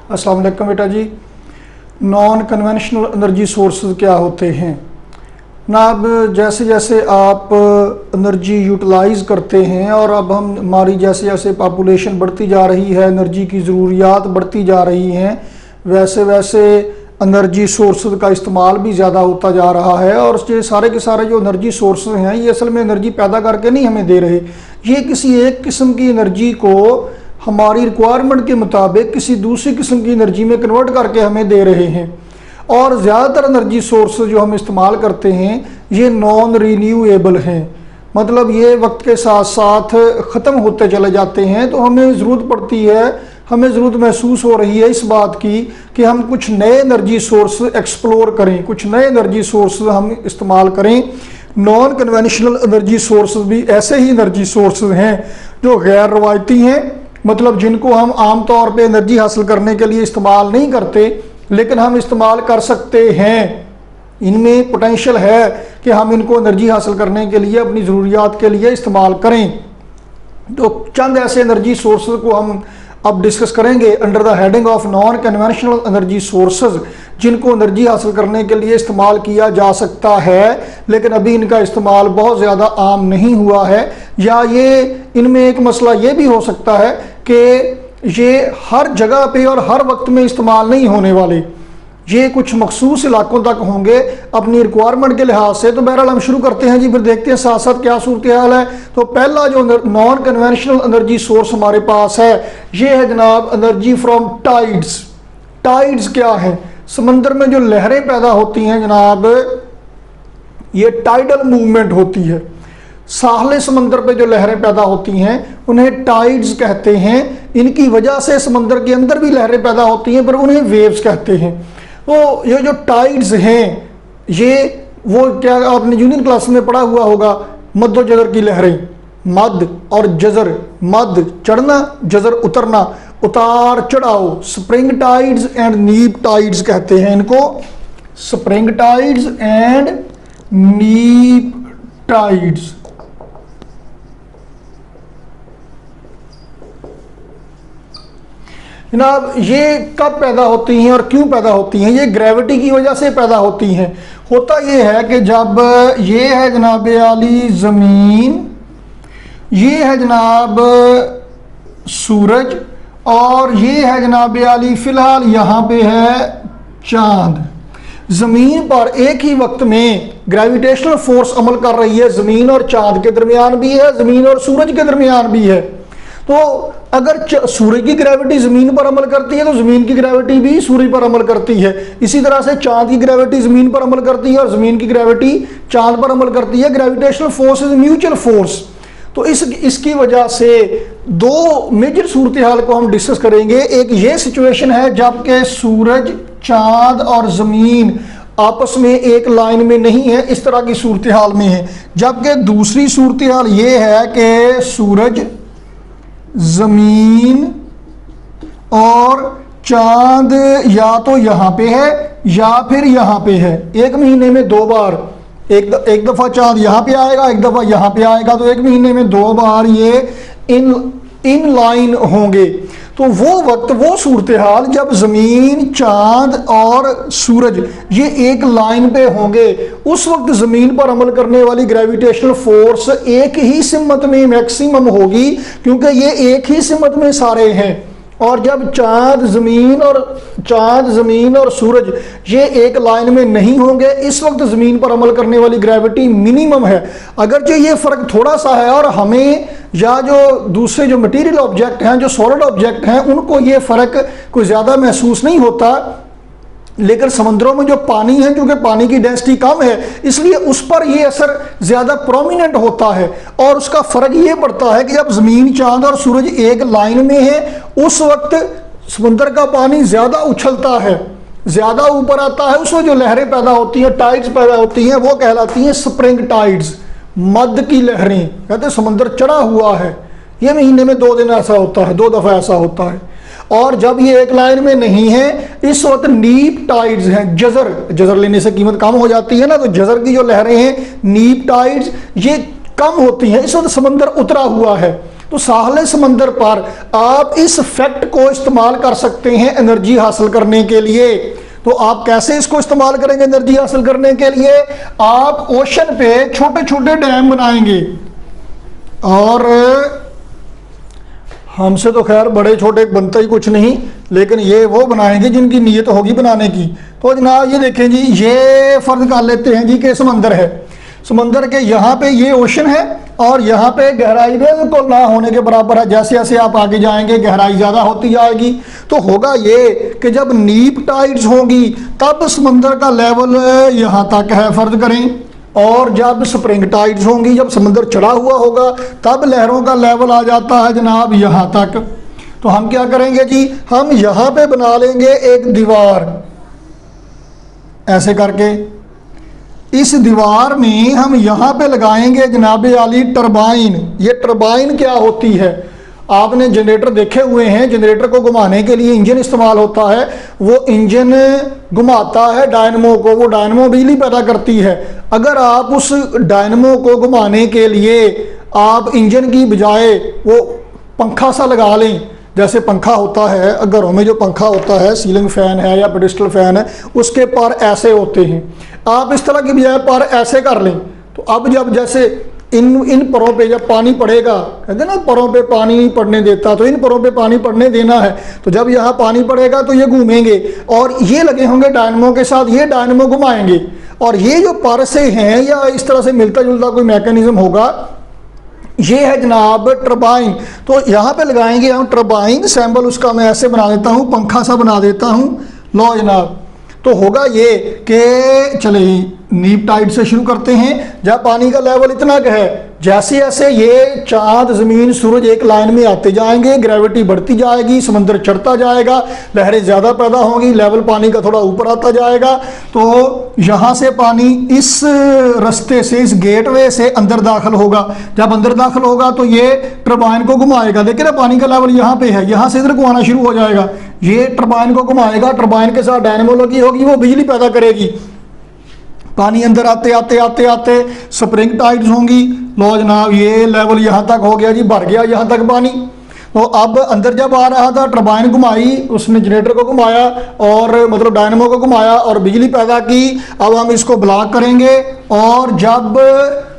अस्सलाम वालेकुम बेटा जी। नॉन कन्वेंशनल एनर्जी सोर्सेज क्या होते हैं ना। अब जैसे जैसे आप एनर्जी यूटिलाइज़ करते हैं और अब हमारी जैसे जैसे पॉपुलेशन बढ़ती जा रही है, एनर्जी की ज़रूरियात बढ़ती जा रही हैं, वैसे वैसे एनर्जी सोर्सेज का इस्तेमाल भी ज़्यादा होता जा रहा है। और ये सारे के सारे जो एनर्जी सोर्सेज हैं ये असल में एनर्जी पैदा करके नहीं हमें दे रहे, ये किसी एक किस्म की एनर्जी को हमारी रिक्वायरमेंट के मुताबिक किसी दूसरी किस्म की एनर्जी में कन्वर्ट करके हमें दे रहे हैं। और ज़्यादातर एनर्जी सोर्स जो हम इस्तेमाल करते हैं ये नॉन रीन्यूएबल हैं, मतलब ये वक्त के साथ साथ ख़त्म होते चले जाते हैं। तो हमें ज़रूरत पड़ती है, हमें ज़रूरत महसूस हो रही है इस बात की कि हम कुछ नए एनर्जी सोर्स एक्सप्लोर करें, कुछ नए एनर्जी सोर्स हम इस्तेमाल करें। नॉन कन्वेंशनल एनर्जी सोर्स भी ऐसे ही एनर्जी सोर्स हैं जो गैर रवायती हैं, मतलब जिनको हम आम तौर पे एनर्जी हासिल करने के लिए इस्तेमाल नहीं करते, लेकिन हम इस्तेमाल कर सकते हैं। इनमें पोटेंशियल है कि हम इनको एनर्जी हासिल करने के लिए अपनी ज़रूरियात के लिए इस्तेमाल करें। तो चंद ऐसे एनर्जी सोर्सेज को हम अब डिस्कस करेंगे under the heading of non conventional energy sources, जिनको एनर्जी हासिल करने के लिए इस्तेमाल किया जा सकता है लेकिन अभी इनका इस्तेमाल बहुत ज़्यादा आम नहीं हुआ है। या ये इनमें एक मसला ये भी हो सकता है कि ये हर जगह पे और हर वक्त में इस्तेमाल नहीं होने वाले, ये कुछ मखसूस इलाकों तक होंगे अपनी रिक्वायरमेंट के लिहाज से। तो बहरहाल हम शुरू करते हैं जी, फिर देखते हैं साथ साथ क्या सूरत हाल है। तो पहला जो नॉन कन्वेंशनल एनर्जी सोर्स हमारे पास है ये है जनाब एनर्जी फ्रॉम टाइड्स। टाइड्स क्या है? समंदर में जो लहरें पैदा होती हैं जनाब, ये टाइडल मूवमेंट होती है। साहले समंदर पे जो लहरें पैदा होती हैं उन्हें टाइड्स कहते हैं। इनकी वजह से समंदर के अंदर भी लहरें पैदा होती हैं पर उन्हें वेव्स कहते हैं। तो ये जो टाइड्स हैं ये वो क्या आपने जूनियर क्लास में पढ़ा हुआ होगा, मद्दो जजर की लहरें, मद और जजर, मद चढ़ना जजर उतरना, उतार चढ़ाओ, स्प्रिंग टाइड्स एंड नीप टाइड्स कहते हैं इनको, स्प्रिंग टाइड्स एंड नीप टाइड्स। जनाब ये कब पैदा होती हैं और क्यों पैदा होती हैं? ये ग्रेविटी की वजह से पैदा होती हैं। होता ये है कि जब ये है जनाब आली ज़मीन, ये है जनाब सूरज और ये है जनाब आली फ़िलहाल यहाँ पे है चाँद। ज़मीन पर एक ही वक्त में ग्रेविटेशनल फोर्स अमल कर रही है, ज़मीन और चाँद के दरमियान भी है, ज़मीन और सूरज के दरमियान भी है। तो अगर सूर्य की ग्रेविटी ज़मीन पर अमल करती है तो ज़मीन की ग्रेविटी भी सूर्य पर अमल करती है। इसी तरह से चाँद की ग्रेविटी ज़मीन पर अमल करती है और ज़मीन की ग्रेविटी चाँद पर अमल करती है। Gravitational force is mutual force. तो इसकी वजह से दो मेजर सूरत हाल को हम डिस्कस करेंगे। एक ये सिचुएशन है जबकि सूरज, चाँद और ज़मीन आपस में एक लाइन में नहीं है, इस तरह की सूरत हाल में है। जबकि दूसरी सूरत हाल ये है कि सूरज, ज़मीन और चांद या तो यहाँ पे है या फिर यहाँ पे है। एक महीने में दो बार, एक दफ़ा चांद यहाँ पे आएगा, एक दफ़ा यहाँ पे आएगा, तो एक महीने में दो बार ये इन लाइन होंगे। तो वो वक्त, वो सूरत हाल जब ज़मीन, चांद और सूरज ये एक लाइन पे होंगे, उस वक्त ज़मीन पर अमल करने वाली ग्रेविटेशनल फोर्स एक ही सिमत में मैक्सिमम होगी, क्योंकि ये एक ही सिमत में सारे हैं। और जब चांद, ज़मीन और सूरज ये एक लाइन में नहीं होंगे, इस वक्त ज़मीन पर अमल करने वाली ग्रेविटी मिनिमम है। अगरचे ये फ़र्क थोड़ा सा है और हमें या जो दूसरे जो मटेरियल ऑब्जेक्ट हैं, जो सॉलिड ऑब्जेक्ट हैं, उनको ये फ़र्क कोई ज़्यादा महसूस नहीं होता, लेकिन समुद्रों में जो पानी है, क्योंकि पानी की डेंसिटी कम है इसलिए उस पर ये असर ज़्यादा प्रोमिनेंट होता है। और उसका फ़र्क ये पड़ता है कि जब ज़मीन, चांद और सूरज एक लाइन में है उस वक्त समुद्र का पानी ज़्यादा उछलता है, ज़्यादा ऊपर आता है। उसमें जो लहरें पैदा होती हैं, टाइड्स पैदा होती हैं, वो कहलाती हैं स्प्रिंग टाइड्स, मद की लहरें। कहते समुद्र चढ़ा हुआ है, ये महीने में 2 दिन ऐसा होता है, 2 दफ़ा ऐसा होता है। और जब ये एक लाइन में नहीं है इस वक्त नीप टाइड्स हैं। जजर लेने से कीमत कम हो जाती है ना, तो जजर की जो लहरें हैं, नीप टाइड्स, ये कम होती हैं। इस वक्त समंदर उतरा हुआ है, तो साहले समंदर पर आप इस फैक्ट को इस्तेमाल कर सकते हैं एनर्जी हासिल करने के लिए। तो आप कैसे इसको इस्तेमाल करेंगे एनर्जी हासिल करने के लिए? आप ओशन पे छोटे छोटे डैम बनाएंगे, और हमसे तो खैर बड़े छोटे बनता ही कुछ नहीं, लेकिन ये वो बनाएंगे जिनकी नीयत होगी बनाने की। तो जनाब ये देखें जी, ये फर्ज कर लेते हैं जी कि समंदर है, समंदर के यहाँ पे ये ओशन है और यहाँ पे गहराई बिल्कुल ना होने के बराबर है। जैसे जैसे आप आगे जाएंगे गहराई ज़्यादा होती जाएगी। तो होगा ये कि जब नीप टाइड्स होंगी तब समंदर का लेवल यहाँ तक है, फर्ज करें, और जब स्प्रिंग टाइड्स होंगी, जब समंदर चढ़ा हुआ होगा, तब लहरों का लेवल आ जाता है जनाब यहाँ तक। तो हम क्या करेंगे जी, हम यहाँ पे बना लेंगे एक दीवार, ऐसे करके इस दीवार में हम यहाँ पे लगाएंगे जनाब आली टरबाइन। ये टरबाइन क्या होती है? आपने जनरेटर देखे हुए हैं, जनरेटर को घुमाने के लिए इंजन इस्तेमाल होता है। वो इंजन घुमाता है डायनमो को, वो डायनमो बिजली पैदा करती है। अगर आप उस डायनमो को घुमाने के लिए आप इंजन की बजाय वो पंखा सा लगा लें, जैसे पंखा होता है घरों में, जो पंखा होता है सीलिंग फैन है या पेडिस्टल फैन है, उसके पर ऐसे होते हैं, आप इस तरह की बजाय पर ऐसे कर लें। तो अब जब जैसे इन परों पे जब पानी पड़ेगा, कहते हैं ना परों पे पानी नहीं पड़ने देता, तो इन परों पे पानी पड़ने देना है। तो जब यहाँ पानी पड़ेगा तो ये घूमेंगे और ये लगे होंगे डायनमो के साथ, ये डायनमो घुमाएंगे, और ये जो पर से हैं या इस तरह से मिलता जुलता कोई मैकेनिज्म होगा, ये है जनाब टरबाइन। तो यहाँ पे लगाएंगे हम टरबाइन, सैम्बल उसका मैं ऐसे बना देता हूँ, पंखा सा बना देता हूँ। लो जनाब, तो होगा ये कि चले नीप टाइड से शुरू करते हैं। जब पानी का लेवल इतना का है, जैसे जैसे ये चांद ज़मीन सूरज एक लाइन में आते जाएंगे, ग्रेविटी बढ़ती जाएगी, समंदर चढ़ता जाएगा, लहरें ज़्यादा पैदा होंगी, लेवल पानी का थोड़ा ऊपर आता जाएगा। तो यहाँ से पानी इस रास्ते से, इस गेटवे से अंदर दाखिल होगा। जब अंदर दाखिल होगा तो ये टरबाइन को घुमाएगा। देखिए ना पानी का लेवल यहाँ पे है, यहाँ से इधर को आना शुरू हो जाएगा, ये टरबाइन को घुमाएगा, टरबाइन के साथ डायनेमो लगी होगी, वो बिजली पैदा करेगी। पानी अंदर आते आते आते आते स्प्रिंग टाइड्स होंगी। लो जनाब, ये लेवल यहाँ तक हो गया जी, भर गया यहाँ तक पानी। तो अब अंदर जब आ रहा था, टरबाइन घुमाई, उसने जनरेटर को घुमाया और मतलब डायनेमो को घुमाया और बिजली पैदा की। अब हम इसको ब्लॉक करेंगे, और जब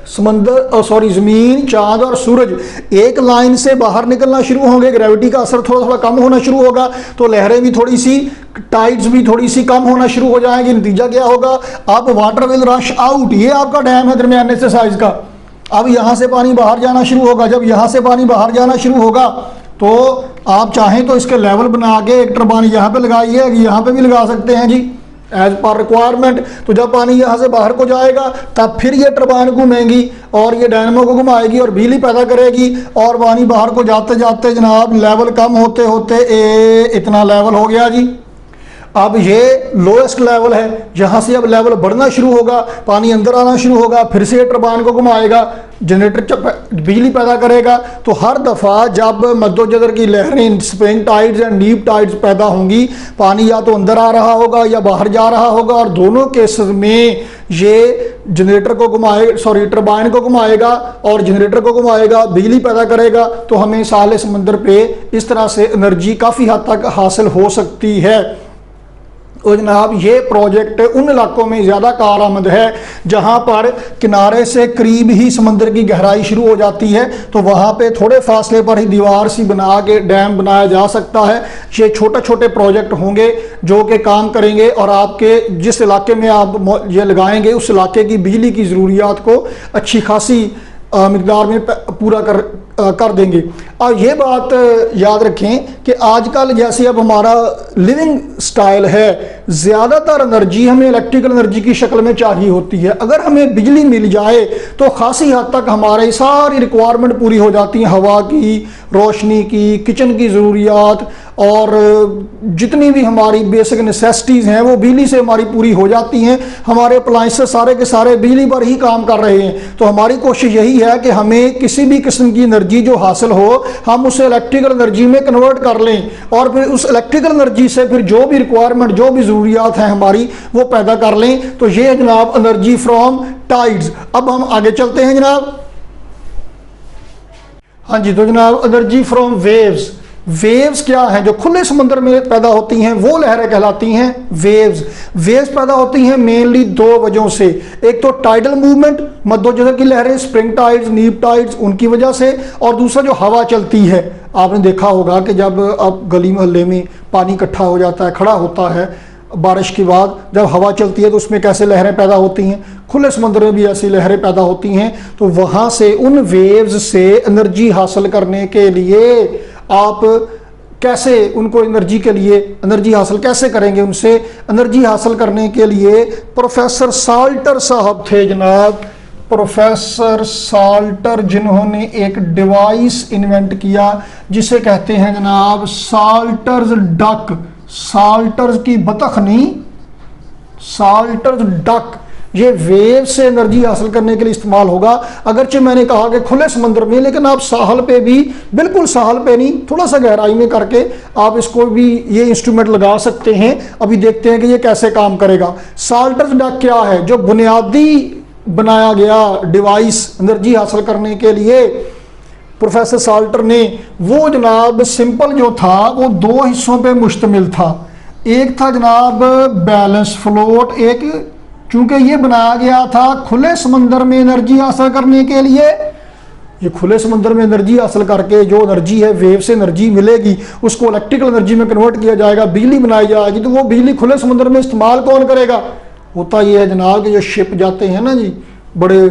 ज़मीन, चांद और सूरज एक लाइन से बाहर निकलना शुरू होंगे, ग्रेविटी का असर थोड़ा थोड़ा कम होना शुरू होगा, तो लहरें भी थोड़ी सी, टाइड्स भी थोड़ी सी कम होना शुरू हो जाएंगी। नतीजा क्या होगा? अब वाटर विल रश आउट। ये आपका डैम है दरमियाने से साइज का। अब यहाँ से पानी बाहर जाना शुरू होगा। जब यहाँ से पानी बाहर जाना शुरू होगा तो आप चाहें तो इसके लेवल बना के एक टरबाइन यहाँ पे लगाइए, यहाँ पे भी लगा सकते हैं जी, एज पर रिक्वायरमेंट। तो जब पानी यहाँ से बाहर को जाएगा तब फिर ये टरबाइन घूमेंगी और ये डायनेमो को घुमाएगी और बिजली पैदा करेगी, और पानी बाहर को जाते जाते जनाब लेवल कम होते होते इतना लेवल हो गया जी। अब ये लोएस्ट लेवल है, यहाँ से अब लेवल बढ़ना शुरू होगा, पानी अंदर आना शुरू होगा, फिर से टरबाइन को घुमाएगा, जनरेटर बिजली पैदा करेगा। तो हर दफ़ा जब मद्दोजदर की लहरें, spring tides and deep tides पैदा होंगी, पानी या तो अंदर आ रहा होगा या बाहर जा रहा होगा, और दोनों केसेस में ये जनरेटर को टरबाइन को घुमाएगा और जनरेटर को घुमाएगा, बिजली पैदा करेगा। तो हमें साले समंदर पे इस तरह से एनर्जी काफ़ी हद तक हासिल हो सकती है। और जनाब ये प्रोजेक्ट उन इलाकों में ज़्यादा कारआमद है जहाँ पर किनारे से करीब ही समंदर की गहराई शुरू हो जाती है। तो वहाँ पे थोड़े फासले पर ही दीवार सी बना के डैम बनाया जा सकता है। ये छोटे छोटे प्रोजेक्ट होंगे जो कि काम करेंगे और आपके जिस इलाके में आप ये लगाएंगे उस इलाके की बिजली की ज़रूरियात को अच्छी खासी मिकदार में पूरा कर देंगे। और ये बात याद रखें कि आजकल जैसे अब हमारा लिविंग स्टाइल है, ज़्यादातर एनर्जी हमें इलेक्ट्रिकल एनर्जी की शक्ल में चाहिए होती है। अगर हमें बिजली मिल जाए तो खासी हद तक हमारी सारी रिक्वायरमेंट पूरी हो जाती है, हवा की, रोशनी की, किचन की ज़रूरियात, और जितनी भी हमारी बेसिक नेसेसिटीज़ हैं वो बिजली से हमारी पूरी हो जाती हैं। हमारे अप्लायंसेस सारे के सारे बिजली पर ही काम कर रहे हैं। तो हमारी कोशिश यही है कि हमें किसी भी किस्म की एनर्जी जो हासिल हो हम उसे इलेक्ट्रिकल एनर्जी में कन्वर्ट कर लें, और फिर उस इलेक्ट्रिकल एनर्जी से फिर जो भी रिक्वायरमेंट, जो भी ज़रूरियात हैं हमारी, वो पैदा कर लें। तो ये जनाब एनर्जी फ्रॉम टाइड्स। अब हम आगे चलते हैं जनाब। हाँ जी, तो जनाब एनर्जी फ्रॉम वेव्स, वेव्स क्या हैं? जो खुले समंदर में पैदा होती हैं वो लहरें कहलाती हैं वेव्स। वेव्स पैदा होती हैं मेनली दो वजहों से, एक तो टाइडल मूवमेंट, मध्योजर की लहरें, स्प्रिंग टाइड्स, नीप टाइड्स, उनकी वजह से, और दूसरा जो हवा चलती है। आपने देखा होगा कि जब अब गली मोहल्ले में पानी इकट्ठा हो जाता है, खड़ा होता है बारिश के बाद, जब हवा चलती है तो उसमें कैसे लहरें पैदा होती हैं, खुले समंदर में भी ऐसी लहरें पैदा होती हैं। तो वहाँ से उन वेव्स से एनर्जी हासिल करने के लिए आप कैसे उनको एनर्जी के लिए एनर्जी हासिल कैसे करेंगे? उनसे एनर्जी हासिल करने के लिए प्रोफेसर साल्टर साहब थे जनाब, प्रोफेसर साल्टर, जिन्होंने एक डिवाइस इन्वेंट किया जिसे कहते हैं जनाब साल्टर्स डक। साल्टर्स की बतख नहीं, साल्टर्स डक। ये वेव से एनर्जी हासिल करने के लिए इस्तेमाल होगा। अगरचे मैंने कहा कि खुले समंदर में, लेकिन आप साहल पे भी, बिल्कुल साहल पे नहीं, थोड़ा सा गहराई में करके आप इसको भी ये इंस्ट्रूमेंट लगा सकते हैं। अभी देखते हैं कि ये कैसे काम करेगा। साल्टर्स डक क्या है? जो बुनियादी बनाया गया डिवाइस एनर्जी हासिल करने के लिए प्रोफेसर साल्टर ने, वो जनाब सिंपल जो था वो दो हिस्सों पे मुश्तमिल था। एक था जनाब बैलेंस फ्लोट, एक चूंकि ये बनाया गया था खुले समंदर में एनर्जी हासिल करने के लिए। ये खुले समंदर में एनर्जी हासिल करके जो एनर्जी है, वेव से एनर्जी मिलेगी, उसको इलेक्ट्रिकल एनर्जी में कन्वर्ट किया जाएगा, बिजली बनाई जाएगी। तो वो बिजली खुले समंदर में इस्तेमाल कौन करेगा? होता ये है जनाब कि जो शिप जाते हैं ना जी, बड़े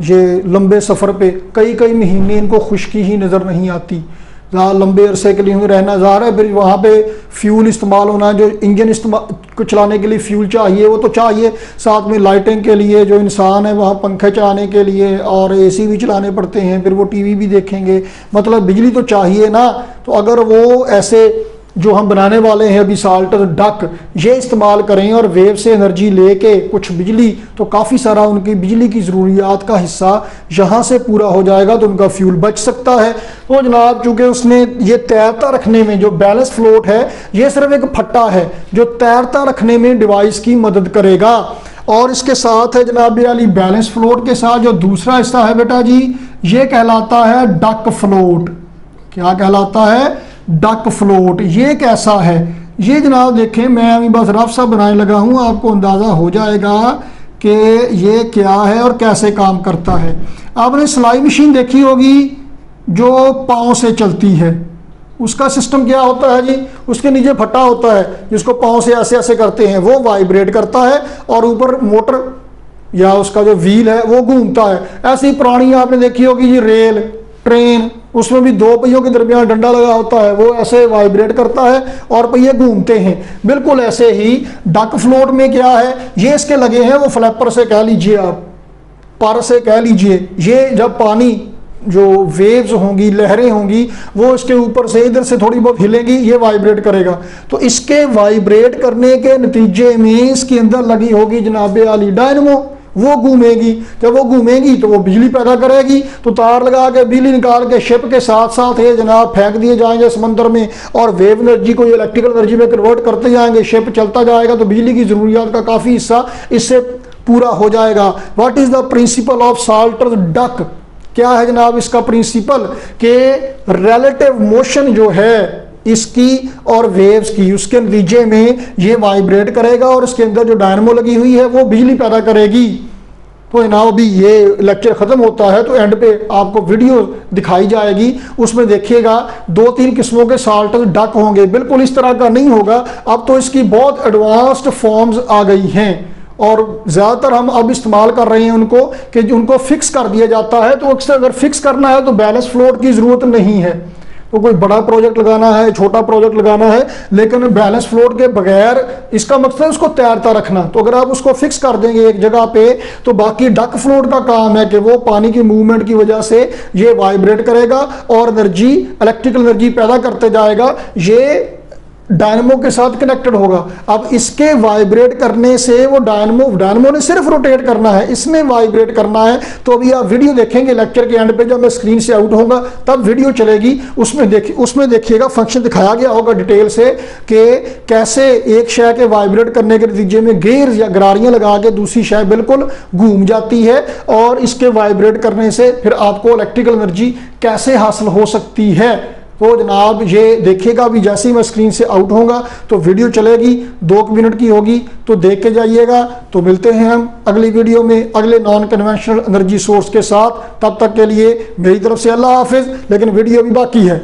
ये लंबे सफ़र पे, कई कई महीने इनको खुश्की ही नज़र नहीं आती, ज़्यादा लंबे अरसे के लिए रहना जा रहा है, फिर वहाँ पे फ्यूल इस्तेमाल होना, जो इंजन इस्तेमाल को चलाने के लिए फ्यूल चाहिए वो तो चाहिए, साथ में लाइटिंग के लिए जो इंसान है वहाँ पंखे चलाने के लिए और एसी भी चलाने पड़ते हैं, फिर वो टीवी भी देखेंगे, मतलब बिजली तो चाहिए ना। तो अगर वो ऐसे जो हम बनाने वाले हैं अभी साल्टर डक, ये इस्तेमाल करें और वेव से एनर्जी लेके कुछ बिजली, तो काफ़ी सारा उनकी बिजली की ज़रूरियात का हिस्सा यहाँ से पूरा हो जाएगा, तो उनका फ्यूल बच सकता है। तो जनाब चूँकि उसने ये तैरता रखने में, जो बैलेंस फ्लोट है ये सिर्फ एक फट्टा है जो तैरता रखने में डिवाइस की मदद करेगा। और इसके साथ है जनाब अली, बैलेंस फ्लोट के साथ जो दूसरा हिस्सा है बेटा जी, ये कहलाता है डक फ्लोट। क्या कहलाता है? Duck float. ये कैसा है? ये जनाब देखें, मैं अभी बस रफ सा बनाने लगा हूँ, आपको अंदाज़ा हो जाएगा कि ये क्या है और कैसे काम करता है। आपने सिलाई मशीन देखी होगी जो पाँव से चलती है, उसका सिस्टम क्या होता है जी? उसके नीचे फट्टा होता है जिसको पाँव से ऐसे ऐसे करते हैं, वो वाइब्रेट करता है और ऊपर मोटर या उसका जो व्हील है वो घूमता है। ऐसी पुरानी आपने देखी होगी जी रेल, ट्रेन, उसमें भी दो पहियों के दरमियान डंडा लगा होता है, वो ऐसे वाइब्रेट करता है और पहिए घूमते हैं। बिल्कुल ऐसे ही डक फ्लोट में क्या है, ये इसके लगे हैं, वो फ्लैपर से कह लीजिए आप, पर से कह लीजिए, ये जब पानी जो वेव्स होंगी, लहरें होंगी, वो इसके ऊपर से इधर से थोड़ी बहुत हिलेंगी, ये वाइब्रेट करेगा। तो इसके वाइब्रेट करने के नतीजे में इसके अंदर लगी होगी जनाब आली डायनमो, वो घूमेगी। जब वो घूमेगी तो वो बिजली पैदा करेगी, तो तार लगा के बिजली निकाल के शिप के साथ साथ ये जनाब फेंक दिए जाएंगे समंदर में, और वेव एनर्जी को इलेक्ट्रिकल एनर्जी में कन्वर्ट करते जाएंगे, शिप चलता जाएगा, तो बिजली की ज़रूरियात का काफ़ी हिस्सा इससे पूरा हो जाएगा। What is the principle of Salter duck? क्या है जनाब इसका प्रिंसिपल? के रिलेटिव मोशन जो है इसकी और वेव्स की, उसके नतीजे में ये वाइब्रेट करेगा और इसके अंदर जो डायनमो लगी हुई है वो बिजली पैदा करेगी। तो जनाब अभी ये लेक्चर ख़त्म होता है तो एंड पे आपको वीडियो दिखाई जाएगी, उसमें देखिएगा 2-3 किस्मों के साल्टर डक होंगे। बिल्कुल इस तरह का नहीं होगा, अब तो इसकी बहुत एडवांस्ड फॉर्म्स आ गई हैं और ज़्यादातर हम अब इस्तेमाल कर रहे हैं उनको, कि उनको फिक्स कर दिया जाता है। तो अक्सर अगर फिक्स करना है तो बैलेंस फ्लोट की ज़रूरत नहीं है, तो कोई बड़ा प्रोजेक्ट लगाना है, छोटा प्रोजेक्ट लगाना है, लेकिन बैलेंस फ्लोट के बगैर, इसका मकसद है उसको तैरता रखना। तो अगर आप उसको फिक्स कर देंगे एक जगह पे, तो बाकी डक फ्लोट का काम है कि वो पानी की मूवमेंट की वजह से ये वाइब्रेट करेगा और एनर्जी, इलेक्ट्रिकल एनर्जी पैदा करते जाएगा। ये डायनमो के साथ कनेक्टेड होगा। अब इसके वाइब्रेट करने से वो डायनमो ने सिर्फ रोटेट करना है, इसने वाइब्रेट करना है। तो अभी आप वीडियो देखेंगे लेक्चर के एंड पे, जब मैं स्क्रीन से आउट होगा तब वीडियो चलेगी, उसमें देखिएगा फंक्शन दिखाया गया होगा डिटेल से कि कैसे एक शय के वाइब्रेट करने के नतीजे में गेयर्स या गरारियां लगा के दूसरी शय बिल्कुल घूम जाती है, और इसके वाइब्रेट करने से फिर आपको इलेक्ट्रिकल एनर्जी कैसे हासिल हो सकती है। तो जनाब ये देखिएगा, अभी जैसे ही मैं स्क्रीन से आउट होगा तो वीडियो चलेगी, 2 मिनट की होगी, तो देख के जाइएगा। तो मिलते हैं हम अगली वीडियो में अगले नॉन कन्वेंशनल एनर्जी सोर्स के साथ। तब तक के लिए मेरी तरफ से अल्लाह हाफिज, लेकिन वीडियो भी बाकी है।